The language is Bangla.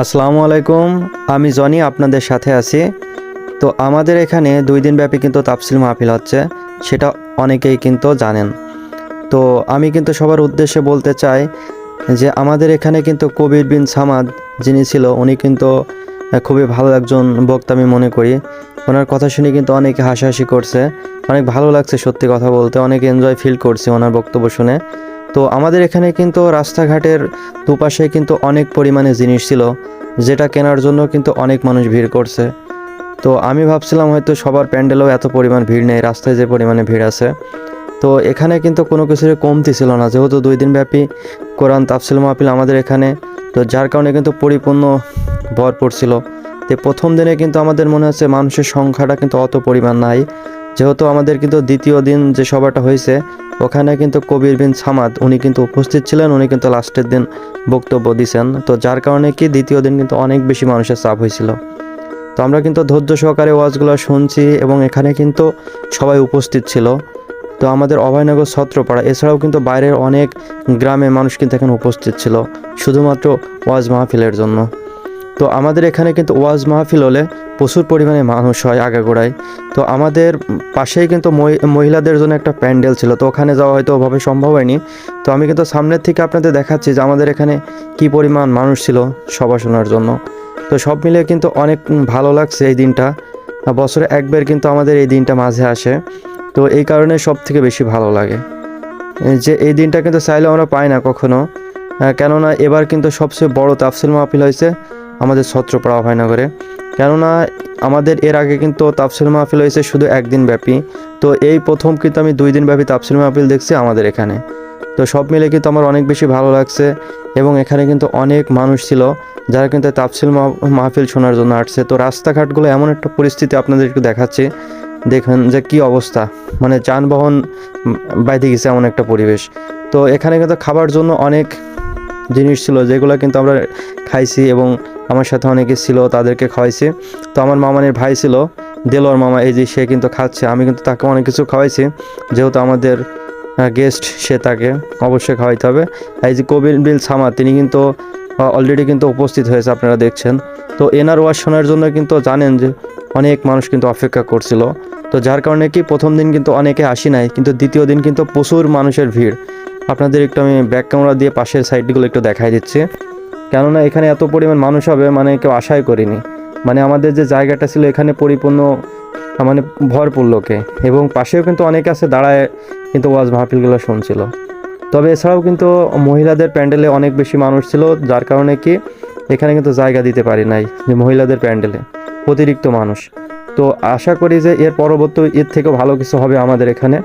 আসসালামু আলাইকুম, আমি জনি আপনাদের সাথে আছি। তো আমাদের এখানে 2 দিন ব্যাপী কিন্তু তাফসীর মাহফিল হচ্ছে, সেটা অনেকেই কিন্তু জানেন। তো আমি কিন্তু সবার উদ্দেশ্যে বলতে চাই যে আমাদের এখানে কিন্তু কবির বিন সামাদ যিনি ছিল, উনি কিন্তু খুবই ভালো একজন বক্তা আমি মনে করি। ওনার কথা শুনে কিন্তু অনেকে হাসাহাসি করছে, অনেক ভালো লাগছে, সত্যি কথা বলতে অনেক এনজয় ফিল করছি ওনার বক্তব্য শুনে। তো আমাদের এখানে কিন্তু রাস্তাঘাটের দুপাশে কিন্তু অনেক পরিমাণে জিনিস ছিল, যেটা কেনার জন্য কিন্তু অনেক মানুষ ভিড় করছে। তো আমি ভাবছিলাম হয়তো সবার প্যান্ডেলেও এত পরিমাণ ভিড় নেই, রাস্তায় যে পরিমাণে ভিড় আছে। তো এখানে কিন্তু কোনো কিছুর কমতি ছিল না, যেহেতু 2 দিন ব্যাপী কোরআন তাফসীর মাহফিল আমাদের এখানে, তো যার কারণে কিন্তু পরিপূর্ণ ভরপুর ছিল। তো প্রথম দিনে কিন্তু আমাদের মনে হচ্ছে মানুষের সংখ্যাটা কিন্তু অত পরিমাণ নাই, যেহেতু আমাদের কিন্তু দ্বিতীয় দিন যে সভাটা হয়েছে ওখানে কিন্তু কবির বিন সামাদ উনি কিন্তু উপস্থিত ছিলেন, উনি কিন্তু লাস্টের দিন বক্তব্য দিয়েছেন। তো যার কারণে কি দ্বিতীয় দিন কিন্তু অনেক বেশি মানুষের চাপ হয়েছিল। তো আমরা কিন্তু ধৈর্য সহকারে ওয়াজগুলো শুনছি এবং এখানে কিন্তু সবাই উপস্থিত ছিল। তো আমাদের অভয়নগর ছত্রপাড়া এছাড়াও কিন্তু বাইরের অনেক গ্রামের মানুষ কিন্তু এখানে উপস্থিত ছিল শুধুমাত্র ওয়াজ মাহফিলের জন্য। তো আমাদের এখানে কিন্তু ওয়াজ মাহফিল হলে প্রচুর পরিমাণে মানুষ হয় আগাগোড়ায়। তো আমাদের পাশেই কিন্তু মহিলাদের জন্য একটা প্যান্ডেল ছিল, তো ওখানে যাওয়া হয়তো ওভাবে সম্ভব হয়নি। তো আমি কিন্তু সামনের থেকে আপনাদের দেখাচ্ছি যে আমাদের এখানে কি পরিমাণ মানুষ ছিল সভা শোনার জন্য। তো সব মিলিয়ে কিন্তু অনেক ভালো লাগছে এই দিনটা। বছরে একবার কিন্তু আমাদের এই দিনটা মাঝে আসে, তো এই কারণে সব থেকে বেশি ভালো লাগে যে এই দিনটা কিন্তু চাইলে আমরা পাই না কখনো। কেননা এবার কিন্তু সবচেয়ে বড় তাফসীর মাহফিল হয়েছে আমাদের ছত্রপাড়া অভয়নগরে। কেননা আমাদের এর আগে কিন্তু তাফসীর মাহফিল হয়েছে শুধু 1 দিন ব্যাপী, তো এই প্রথম কিন্তু আমি 2 দিন ব্যাপী তাফসীর মাহফিল দেখছি আমাদের এখানে। তো সব মিলে কিন্তু আমার অনেক বেশি ভালো লাগছে এবং এখানে কিন্তু অনেক মানুষ ছিল যারা কিন্তু তাফসীর মাহফিল শোনার জন্য আসছে। তো রাস্তাঘাটগুলো এমন একটা পরিস্থিতি আপনাদের একটু দেখাচ্ছি, দেখেন যে কি অবস্থা, মানে যানবাহন বাইরে গেছে এমন একটা পরিবেশ। তো এখানে কিন্তু খাবার জন্য অনেক জিনিস ছিল যেগুলো কিন্তু আমরা খাইছি এবং আমার সাথে অনেকে ছিল তাদেরকে খাওয়াইছি। তো আমার মামানের ভাই ছিল দেলোয়ার মামা, এই যে সে কিন্তু খাচ্ছে, আমি কিন্তু তাকে অনেক কিছু খাওয়াইছি, যেহেতু আমাদের গেস্ট সে তাকে অবশ্যই খাওয়াইতে হবে। এই যে কবির বিন সামাদ তিনি কিন্তু অলরেডি কিন্তু উপস্থিত হয়েছে, আপনারা দেখছেন। তো এনার ওয়াজ শোনার জন্য কিন্তু জানেন যে অনেক মানুষ কিন্তু অপেক্ষা করছিল। তো যার কারণে কি প্রথম দিন কিন্তু অনেকে আসি নাই, কিন্তু দ্বিতীয় দিন কিন্তু প্রচুর মানুষের ভিড়। আপনাদের একটু আমি ব্যাক ক্যামেরা দিয়ে পাশের সাইডগুলো একটু দেখাই দিচ্ছি, কেননা এখানে এত পরিমাণ মানুষ হবে মানে কেউ আশাই করিনি। মানে আমাদের যে জায়গাটা ছিল এখানে পরিপূর্ণ মানে ভরপুর লোকে, এবং পাশেও কিন্তু অনেকে আছে দাঁড়ায় কিন্তু ওয়াজ মাহফিলগুলো শুনছিল। তবে এছাড়াও কিন্তু মহিলাদের প্যান্ডেলে অনেক বেশি মানুষ ছিল, যার কারণে কি এখানে কিন্তু জায়গা দিতে পারি নাই যে মহিলাদের প্যান্ডেলে অতিরিক্ত মানুষ। তো আশা করি যে এর পরবর্তী ঈদ থেকেও ভালো কিছু হবে আমাদের এখানে।